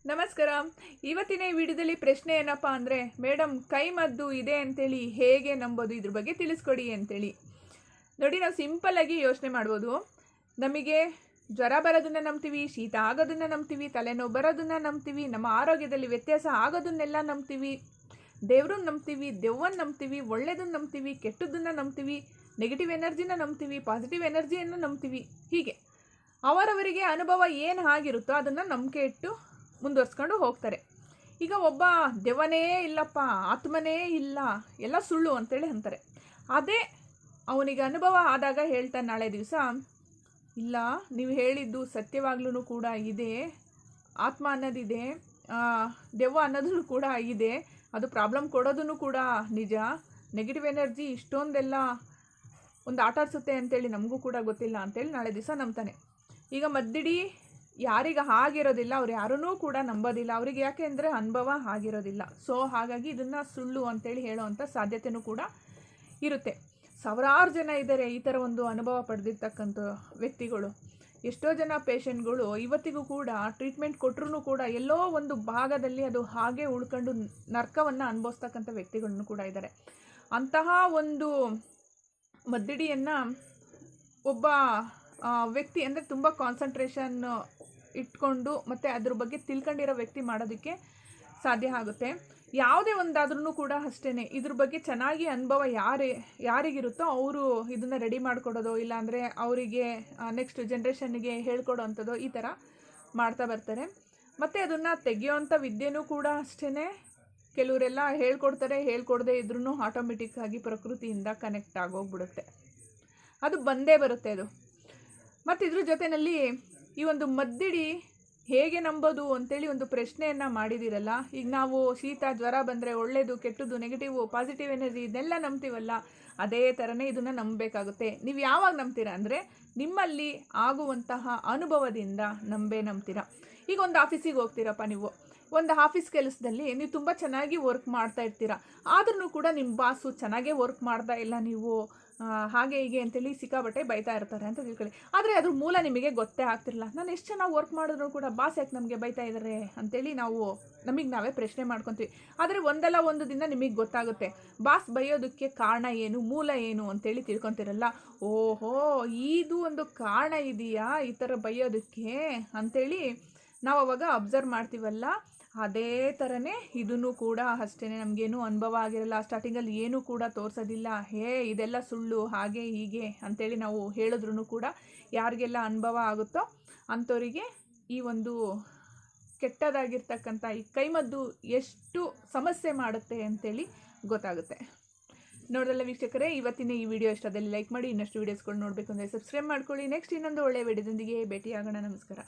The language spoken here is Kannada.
ನಮಸ್ಕಾರ. ಇವತ್ತಿನ ಈ ವಿಡಿಯೋದಲ್ಲಿ ಪ್ರಶ್ನೆ ಏನಪ್ಪ ಅಂದರೆ, ಮೇಡಮ್ ಕೈಮದ್ದು ಇದೆ ಅಂತೇಳಿ ಹೇಗೆ ನಂಬೋದು, ಇದ್ರ ಬಗ್ಗೆ ತಿಳಿಸ್ಕೊಡಿ ಅಂತೇಳಿ. ನೋಡಿ, ನಾವು ಸಿಂಪಲ್ಲಾಗಿ ಯೋಚನೆ ಮಾಡ್ಬೋದು. ನಮಗೆ ಜ್ವರ ಬರೋದನ್ನು ನಂಬ್ತೀವಿ, ಶೀತ ಆಗೋದನ್ನು ನಂಬ್ತೀವಿ, ತಲೆನೋವು ಬರೋದನ್ನು ನಂಬ್ತೀವಿ, ನಮ್ಮ ಆರೋಗ್ಯದಲ್ಲಿ ವ್ಯತ್ಯಾಸ ಆಗೋದನ್ನೆಲ್ಲ ನಂಬ್ತೀವಿ, ದೇವ್ರನ್ನ ನಂಬ್ತೀವಿ, ದೆವ್ವನ್ನ ನಂಬ್ತೀವಿ, ಒಳ್ಳೆಯದನ್ನು ನಂಬ್ತೀವಿ, ಕೆಟ್ಟದ್ದನ್ನು ನಂಬ್ತೀವಿ, ನೆಗೆಟಿವ್ ಎನರ್ಜಿನ ನಂಬ್ತೀವಿ, ಪಾಸಿಟಿವ್ ಎನರ್ಜಿಯನ್ನು ನಂಬ್ತೀವಿ. ಹೀಗೆ ಅವರವರಿಗೆ ಅನುಭವ ಏನು ಆಗಿರುತ್ತೋ ಅದನ್ನು ನಂಬಿಕೆ ಇಟ್ಟು ಮುಂದುವರ್ಸ್ಕೊಂಡು ಹೋಗ್ತಾರೆ. ಈಗ ಒಬ್ಬ ದೆವ್ವನೇ ಇಲ್ಲಪ್ಪ, ಆತ್ಮನೇ ಇಲ್ಲ, ಎಲ್ಲ ಸುಳ್ಳು ಅಂತೇಳಿ ಅಂತಾರೆ. ಅದೇ ಅವನಿಗೆ ಅನುಭವ ಆದಾಗ ಹೇಳ್ತಾನೆ ನಾಳೆ ದಿವಸ, ಇಲ್ಲ ನೀವು ಹೇಳಿದ್ದು ಸತ್ಯವಾಗ್ಲೂ ಕೂಡ ಇದೆ, ಆತ್ಮ ಅನ್ನೋದಿದೆ, ದೆವ್ವ ಅನ್ನೋದೂ ಕೂಡ ಇದೆ, ಅದು ಪ್ರಾಬ್ಲಮ್ ಕೊಡೋದೂ ಕೂಡ ನಿಜ, ನೆಗೆಟಿವ್ ಎನರ್ಜಿ ಇಷ್ಟೊಂದೆಲ್ಲ ಒಂದು ಆಟ ಆಡಿಸುತ್ತೆ ಅಂತೇಳಿ ನಮಗೂ ಕೂಡ ಗೊತ್ತಿಲ್ಲ ಅಂತೇಳಿ ನಾಳೆ ದಿವಸ ನಂಬ್ತಾನೆ. ಈಗ ಮದ್ದಿಡಿ ಯಾರಿಗೆ ಆಗಿರೋದಿಲ್ಲ ಅವ್ರು ಯಾರೂ ಕೂಡ ನಂಬೋದಿಲ್ಲ, ಅವ್ರಿಗೆ ಯಾಕೆ ಅಂದರೆ ಅನುಭವ ಆಗಿರೋದಿಲ್ಲ. ಸೊ ಹಾಗಾಗಿ ಇದನ್ನು ಸುಳ್ಳು ಅಂತೇಳಿ ಹೇಳೋವಂಥ ಸಾಧ್ಯತೆಯೂ ಕೂಡ ಇರುತ್ತೆ. ಸಾವಿರಾರು ಜನ ಇದ್ದಾರೆ ಈ ಥರ ಒಂದು ಅನುಭವ ಪಡೆದಿರ್ತಕ್ಕಂಥ ವ್ಯಕ್ತಿಗಳು. ಎಷ್ಟೋ ಜನ ಪೇಷಂಟ್ಗಳು ಇವತ್ತಿಗೂ ಕೂಡ ಟ್ರೀಟ್ಮೆಂಟ್ ಕೊಟ್ಟರೂ ಕೂಡ ಎಲ್ಲೋ ಒಂದು ಭಾಗದಲ್ಲಿ ಅದು ಹಾಗೆ ಉಳ್ಕೊಂಡು ನರ್ಕವನ್ನು ಅನುಭವಿಸ್ತಕ್ಕಂಥ ವ್ಯಕ್ತಿಗಳನ್ನು ಕೂಡ ಇದ್ದಾರೆ. ಅಂತಹ ಒಂದು ಮದ್ದಿಡಿಯನ್ನು ಒಬ್ಬ ವ್ಯಕ್ತಿ ಅಂದರೆ ತುಂಬ ಕಾನ್ಸಂಟ್ರೇಷನ್ ಇಟ್ಕೊಂಡು ಮತ್ತು ಅದ್ರ ಬಗ್ಗೆ ತಿಳ್ಕೊಂಡಿರೋ ವ್ಯಕ್ತಿ ಮಾಡೋದಕ್ಕೆ ಸಾಧ್ಯ ಆಗುತ್ತೆ. ಯಾವುದೇ ಒಂದಾದ್ರೂ ಕೂಡ ಅಷ್ಟೇ, ಇದ್ರ ಬಗ್ಗೆ ಚೆನ್ನಾಗಿ ಅನುಭವ ಯಾರಿಗಿರುತ್ತೋ ಅವರು ಇದನ್ನು ರೆಡಿ ಮಾಡಿಕೊಡೋದು, ಇಲ್ಲಾಂದರೆ ಅವರಿಗೆ ನೆಕ್ಸ್ಟ್ ಜನ್ರೇಷನ್ಗೆ ಹೇಳ್ಕೊಡೋ ಅಂಥದ್ದು ಈ ಥರ ಮಾಡ್ತಾ ಬರ್ತಾರೆ. ಮತ್ತು ಅದನ್ನು ತೆಗೆಯೋವಂಥ ವಿದ್ಯೆನೂ ಕೂಡ ಅಷ್ಟೇ. ಕೆಲವರೆಲ್ಲ ಹೇಳ್ಕೊಡದೇ ಇದ್ರೂ ಆಟೋಮೆಟಿಕ್ಕಾಗಿ ಪ್ರಕೃತಿಯಿಂದ ಕನೆಕ್ಟ್ ಆಗೋಗ್ಬಿಡುತ್ತೆ, ಅದು ಬಂದೇ ಬರುತ್ತೆ ಅದು. ಮತ್ತು ಇದ್ರ ಜೊತೆಯಲ್ಲಿ ಈ ಒಂದು ಮದ್ದಿಡಿ ಹೇಗೆ ನಂಬೋದು ಅಂತೇಳಿ ಒಂದು ಪ್ರಶ್ನೆಯನ್ನು ಮಾಡಿದಿರಲ್ಲ. ಈಗ ನಾವು ಶೀತ ಜ್ವರ ಬಂದರೆ ಒಳ್ಳೆಯದು, ಕೆಟ್ಟದ್ದು, ನೆಗೆಟಿವ್, ಪಾಸಿಟಿವ್ ಎನರ್ಜಿ ಇದನ್ನೆಲ್ಲ ನಂಬ್ತೀವಲ್ಲ, ಅದೇ ಥರನೇ ಇದನ್ನು ನಂಬಬೇಕಾಗುತ್ತೆ. ನೀವು ಯಾವಾಗ ನಂಬ್ತೀರಾ ಅಂದರೆ ನಿಮ್ಮಲ್ಲಿ ಆಗುವಂತಹ ಅನುಭವದಿಂದ ನಂಬ್ತೀರಾ. ಈಗ ಒಂದು ಆಫೀಸಿಗೆ ಹೋಗ್ತೀರಪ್ಪ, ನೀವು ಒಂದು ಆಫೀಸ್ ಕೆಲಸದಲ್ಲಿ ನೀವು ತುಂಬ ಚೆನ್ನಾಗಿ ವರ್ಕ್ ಮಾಡ್ತಾ ಇರ್ತೀರ, ಆದ್ರೂ ಕೂಡ ನಿಮ್ಮ ಬಾಸು ಚೆನ್ನಾಗೇ ವರ್ಕ್ ಮಾಡ್ತಾ ಇಲ್ಲ, ನೀವು ಹಾಗೆ ಹೀಗೆ ಅಂತೇಳಿ ಸಿಕ್ಕಾಬಟ್ಟೆ ಬೈತಾ ಇರ್ತಾರೆ ಅಂತ ತಿಳ್ಕೊಳ್ಳಿ. ಆದರೆ ಅದ್ರ ಮೂಲ ನಿಮಗೆ ಗೊತ್ತೇ ಆಗ್ತಿರಲ್ಲ. ನಾನು ಎಷ್ಟು ಚೆನ್ನಾಗಿ ವರ್ಕ್ ಮಾಡಿದ್ರು ಕೂಡ ಬಾಸ್ ಯಾಕೆ ನಮಗೆ ಬೈತಾ ಇದ್ದಾರೆ ಅಂತೇಳಿ ನಮಗೆ ನಾವೇ ಪ್ರಶ್ನೆ ಮಾಡ್ಕೊತೀವಿ. ಆದರೆ ಒಂದಲ್ಲ ಒಂದು ದಿನ ನಿಮಗೆ ಗೊತ್ತಾಗುತ್ತೆ ಬಾಸ್ ಬೈಯೋದಕ್ಕೆ ಕಾರಣ ಏನು, ಮೂಲ ಏನು ಅಂತೇಳಿ ತಿಳ್ಕೊತಿರಲ್ಲ. ಓಹೋ, ಇದು ಒಂದು ಕಾರಣ ಇದೆಯಾ ಈ ಥರ ಬೈಯೋದಕ್ಕೆ ಅಂತೇಳಿ ನಾವು ಅವಾಗ ಅಬ್ಸರ್ವ್ ಮಾಡ್ತೀವಲ್ಲ. ಅದೇ ಥರನೇ ಇದನ್ನು ಕೂಡ ಅಷ್ಟೇ. ನಮಗೇನು ಅನುಭವ ಆಗಿರಲ್ಲ, ಸ್ಟಾರ್ಟಿಂಗಲ್ಲಿ ಏನೂ ಕೂಡ ತೋರಿಸೋದಿಲ್ಲ, ಇದೆಲ್ಲ ಸುಳ್ಳು ಹಾಗೆ ಹೀಗೆ ಅಂತೇಳಿ ನಾವು ಹೇಳಿದ್ರೂ ಕೂಡ ಯಾರಿಗೆಲ್ಲ ಅನುಭವ ಆಗುತ್ತೋ ಅಂಥವರಿಗೆ ಈ ಒಂದು ಕೆಟ್ಟದಾಗಿರ್ತಕ್ಕಂಥ ಈ ಕೈಮದ್ದು ಎಷ್ಟು ಸಮಸ್ಯೆ ಮಾಡುತ್ತೆ ಅಂತೇಳಿ ಗೊತ್ತಾಗುತ್ತೆ. ನೋಡೋದಲ್ಲ ವೀಕ್ಷಕರೇ, ಇವತ್ತಿನ ಈ ವಿಡಿಯೋ ಇಷ್ಟದಲ್ಲಿ ಲೈಕ್ ಮಾಡಿ, ಇನ್ನಷ್ಟು ವೀಡಿಯೋಸ್ಗಳು ನೋಡಬೇಕು ಅಂದರೆ ಸಬ್ಸ್ಕ್ರೈಬ್ ಮಾಡ್ಕೊಳ್ಳಿ. ನೆಕ್ಸ್ಟ್ ಇನ್ನೊಂದು ಒಳ್ಳೆಯ ವಿಡಿಯೋದೊಂದಿಗೆ ಭೇಟಿಯಾಗೋಣ. ನಮಸ್ಕಾರ.